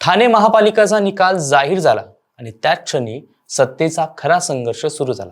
ठाणे महापालिकेचा निकाल जाहीर झाला आणि त्याच क्षणी सत्तेचा खरा संघर्ष सुरू झाला।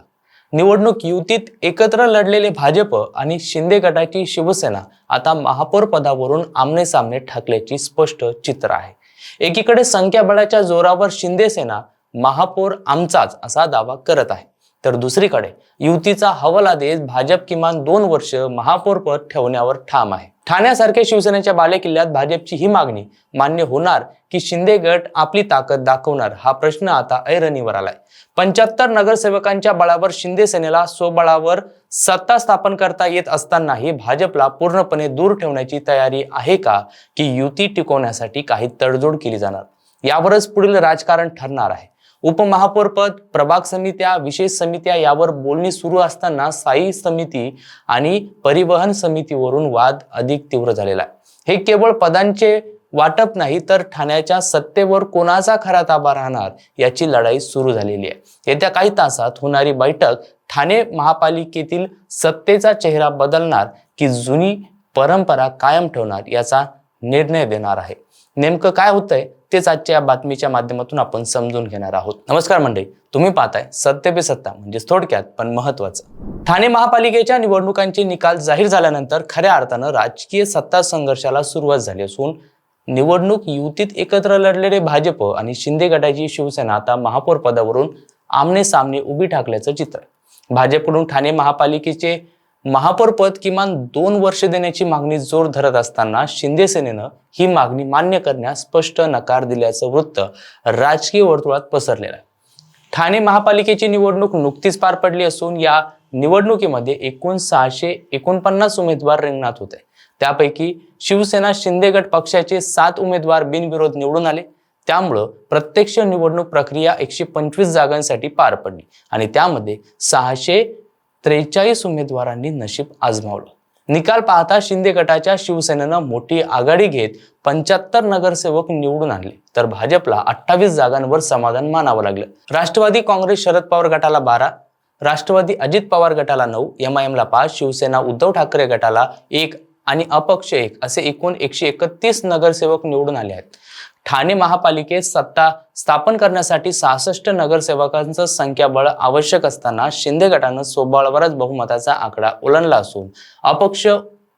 निवडणूक युतीत एकत्र लढलेले भाजप आणि शिंदे गटाची शिवसेना आता महापौर पदावरून आमने सामने ठाकल्याची स्पष्ट चित्र आहे। एकीकडे संख्याबळाच्या जोरावर शिंदे सेना महापौर आमचाच असा दावा करत आहे, तर दुसरीकडे युतीचा हवाला देत भाजप किमान 2 वर्ष महापौर पद ठेवण्यावर ठाम आहे। ठाण्यासारख्या शिवसेनेच्या बालेकिल्ल्यात भाजपची ही मागणी मान्य होणार की शिंदे गट आपली ताकद दाखवणार, हा प्रश्न आता ऐरणीवर आलाय। 75 नगरसेवकांच्या बळावर शिंदे सेनेला स्वबळावर सत्ता स्थापन करता येत असतानाही भाजपला पूर्णपणे दूर ठेवण्याची तयारी आहे का, की युती टिकवण्यासाठी काही तडजोड केली जाणार, यावरच पुढील राजकारण ठरणार आहे। उपमहापौर पद, प्रभाग समित्या, विशेष समित्या यावर बोलणी सुरू असताना स्थायी समिती आणि परिवहन समितीवरून वाद अधिक तीव्र झालेला आहे। हे केवळ पदांचे वाटप नाही, तर ठाण्याच्या सत्तेवर कोणाचा खरा ताबा राहणार याची लढाई सुरू झालेली आहे। येत्या काही तासात होणारी बैठक ठाणे महापालिकेतील सत्तेचा चेहरा बदलणार की जुनी परंपरा कायम ठेवणार याचा निर्णय देणार आहे। नेमकं काय होतंय तेच आजच्या या बातमीच्या माध्यमातून आपण समजून घेणार आहोत। नमस्कार मंडळी, तुम्ही पाहताय सत्य पे सत्ता, म्हणजे थोडक्यात पण महत्वाचं। ठाणे महापालिकेच्या निवडणुकांचे निकाल जाहीर झाल्यानंतर खऱ्या अर्थानं राजकीय सत्ता संघर्षाला सुरुवात झाली असून निवडणूक युतीत एकत्र लढलेले भाजप आणि शिंदे गटाची शिवसेना आता महापौर पदावरून आमने सामने उभी ठाकल्याचं चित्र आहे। भाजपकडून ठाणे महापालिकेचे महापौर पद किमान 2 वर्ष देण्याची मागणी जोर धरत असताना शिंदे सेनेनं ही मागणी मान्य करण्यास स्पष्ट नकार दिल्याचं वृत्त राजकीय वर्तुळात पसरलेलं आहे। ठाणे महापालिकेची निवडणूक नुकतीच पार पडली असून या निवडणुकीमध्ये एकूण 649 उमेदवार रिंगणात होते। त्यापैकी शिवसेना शिंदे गट पक्षाचे 7 उमेदवार बिनविरोध निवडून आले। त्यामुळं प्रत्यक्ष निवडणूक प्रक्रिया 125 जागांसाठी पार पडली आणि त्यामध्ये 643 उमेदवारांनी नशीब आजमावलं। निकाल पाहता शिंदे गटाच्या शिवसेनेनं मोठी आघाडी घेत 75 नगरसेवक निवडून आणले, तर भाजपला 28 जागांवर समाधान मानावं लागलं। राष्ट्रवादी काँग्रेस शरद पवार गटाला 12, राष्ट्रवादी अजित पवार गटाला 9, MIM ला 5, शिवसेना उद्धव ठाकरे गटाला 1 आणि अपक्ष 1 असे एकूण 131 नगरसेवक निवडून आले आहेत। ठाणे महापालिकेत सत्ता स्थापन करण्यासाठी 66 नगरसेवकांचं संख्याबळ आवश्यक असताना शिंदे गटानं स्वबळावरच बहुमताचा आकडा ओलांडला असून अपक्ष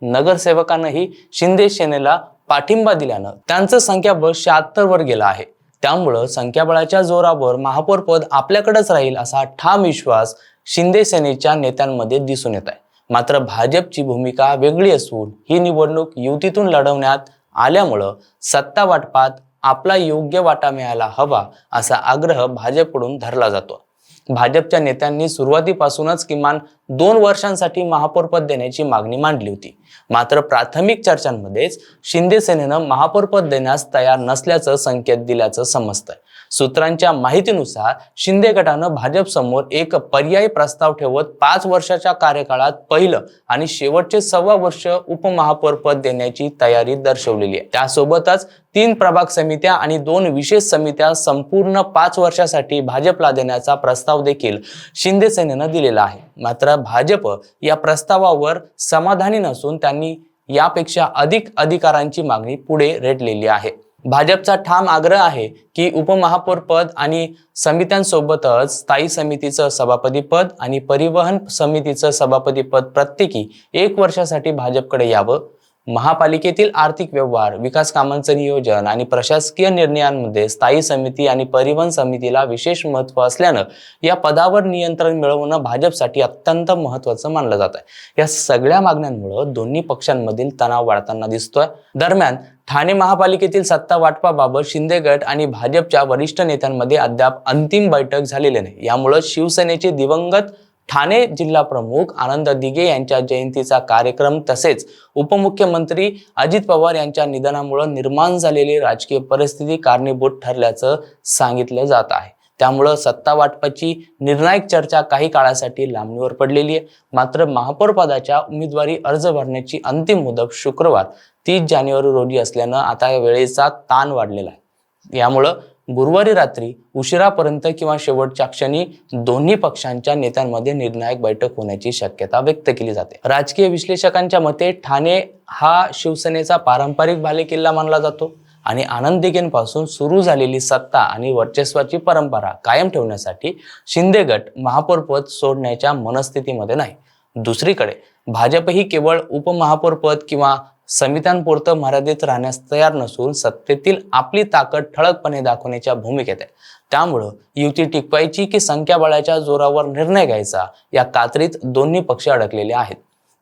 नगरसेवकांनाही शिंदे सेनेला पाठिंबा दिल्यानं त्यांचं संख्याबळ 76 वर गेलं आहे। त्यामुळं संख्याबळाच्या जोरावर महापौर पद आपल्याकडेच राहील असा ठाम विश्वास शिंदे सेनेच्या नेत्यांमध्ये दिसून येत आहे। मात्र भाजपची भूमिका वेगळी असून ही निवडणूक युतीतून लढवण्यात आल्यामुळं सत्ता वाटपात आपला योग्य वाटा मिळायला हवा असा आग्रह भाजपकडून धरला जातो। भाजपच्या नेत्यांनी सुरुवातीपासूनच किमान 2 वर्षांसाठी महापौर पद देण्याची मागणी मांडली होती। मात्र प्राथमिक चर्चांमध्येच शिंदे सेनेनं महापौर पद देण्यास तयार नसल्याचं संकेत दिल्याचं समजतंय। सूत्रांच्या माहितीनुसार शिंदे गटानं भाजप समोर एक पर्यायी प्रस्ताव ठेवत 5 वर्षाच्या कार्यकाळात पहिलं आणि शेवटचे 1.25 वर्ष उपमहापौर पद देण्याची तयारी दर्शवलेली आहे। त्यासोबतच 3 प्रभाग समित्या आणि 2 विशेष समित्या संपूर्ण 5 वर्षासाठी भाजपला देण्याचा प्रस्ताव देखील शिंदे सेनेनं दिलेला आहे। मात्र भाजप या प्रस्तावावर समाधानी नसून त्यांनी यापेक्षा अधिक अधिकारांची मागणी पुढे रेटलेली आहे। भाजपचा ठाम आग्रह आहे की उपमहापौर पद आणि समित्यांसोबतच स्थायी समितीचं सभापती पद आणि परिवहन समितीचं सभापती पद प्रत्येकी 1 वर्षासाठी भाजपकडे यावं। महापालिकेतील आर्थिक व्यवहार, विकास कामांचं नियोजन आणि प्रशासकीय निर्णयांमध्ये स्थायी समिती आणि परिवहन समितीला विशेष महत्त्व असल्यानं या पदावर नियंत्रण मिळवणं भाजपसाठी अत्यंत महत्त्वाचं मानलं जात आहे। या सगळ्या मागण्यांमुळे दोन्ही पक्षांमधील तणाव वाढताना दिसतोय। दरम्यान ठाणे महापालिकेतील सत्ता वाटपाबाबत शिंदे गट आणि भाजपच्या वरिष्ठ नेत्यांमध्ये अद्याप अंतिम बैठक झालेली नाही। यामुळे शिवसेनेचे दिवंगत ठाणे जिल्हा प्रमुख आनंद दिघे यांच्या जयंतीचा कार्यक्रम तसेच उपमुख्यमंत्री अजित पवार यांच्या निधनामुळे निर्माण झालेली राजकीय परिस्थिती कारणीभूत ठरल्याचं सांगितलं जात आहे। त्यामुळे सत्ता वाटपाची निर्णायक चर्चा काही काळासाठी लांबणीवर पडलेली आहे। मात्र महापौर पदाच्या उमेदवारी अर्ज भरण्याची अंतिम मुदत शुक्रवार 30 जानेवारी रोजी असल्यानं आता वेळेचा ताण वाढलेला आहे। यामुळे गुरुवारी रात्री उशिरापर्यंत किंवा शेवटच्या क्षणी दोन्ही पक्षांच्या नेत्यांमध्ये निर्णायक बैठक होण्याची शक्यता व्यक्त केली जाते। राजकीय विश्लेषकांच्या मते ठाणे हा शिवसेनेचा पारंपरिक बालेकिल्ला मानला जातो आणि आनंद दिघेंपासून सुरू झालेली सत्ता आणि वर्चस्वाची परंपरा कायम ठेवण्यासाठी शिंदे गट महापौरपद सोडण्याच्या मनस्थितीमध्ये नाही. दुसरीकडे भाजपही केवळ उपमहापौरपद किंवा समित्यांपुरतं मर्यादित राहण्यास तयार नसून सत्तेतील आपली ताकद ठळकपणे दाखवण्याच्या भूमिकेत आहे. त्यामुळं युती टिकवायची की संख्याबळाच्या जोरावर निर्णय घ्यायचा या कात्रीत दोन्ही पक्ष अडकलेले आहेत.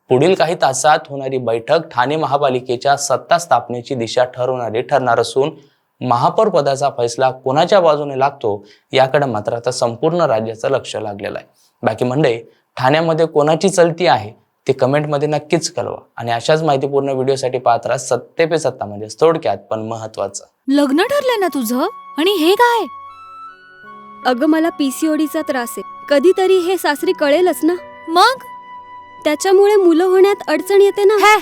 पुढील काही तासात होणारी बैठक ठाणे महापालिकेच्या सत्ता स्थापनेची दिशा ठरवणारी ठरणार असून महापौर पदाचा फैसला कोणाच्या बाजूने लागतो याकडे मात्र आता संपूर्ण राज्याचं लक्ष लागलेलं आहे. बाकी मंडळी, ठाण्यामध्ये कोणाची चलती आहे ते कमेंटमध्ये नक्कीच कळवा आणि अशाच माहितीपूर्ण व्हिडिओसाठी पाहत राहा सत्ते पे सत्ता, म्हणजे थोडक्यात पण महत्वाचं. लग्न ठरलंय ना तुझं? आणि हे काय? अगं, मला पीसीओडीचा त्रास आहे. कधीतरी हे सासरी कळेलच ना. मग त्याच्यामुळे मुलं होण्यात अडचण येते ना.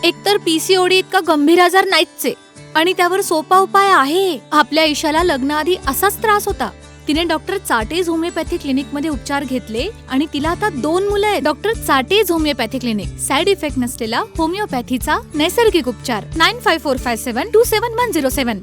एकतर पीसीओडी इतका गंभीर आजार नाहीच आहे आणि त्यावर सोपा उपाय आहे. आपल्या ईशाला लग्नाआधी असाच त्रास होता. तिने डॉक्टर चाटेज होमिओपॅथी क्लिनिक मध्ये उपचार घेतले आणि तिला आता 2 मुलं आहेत. डॉक्टर चाटेज होमिओपॅथी क्लिनिक, साइड इफेक्ट नसलेला होमिओपॅथीचा नैसर्गिक उपचार. 9545727107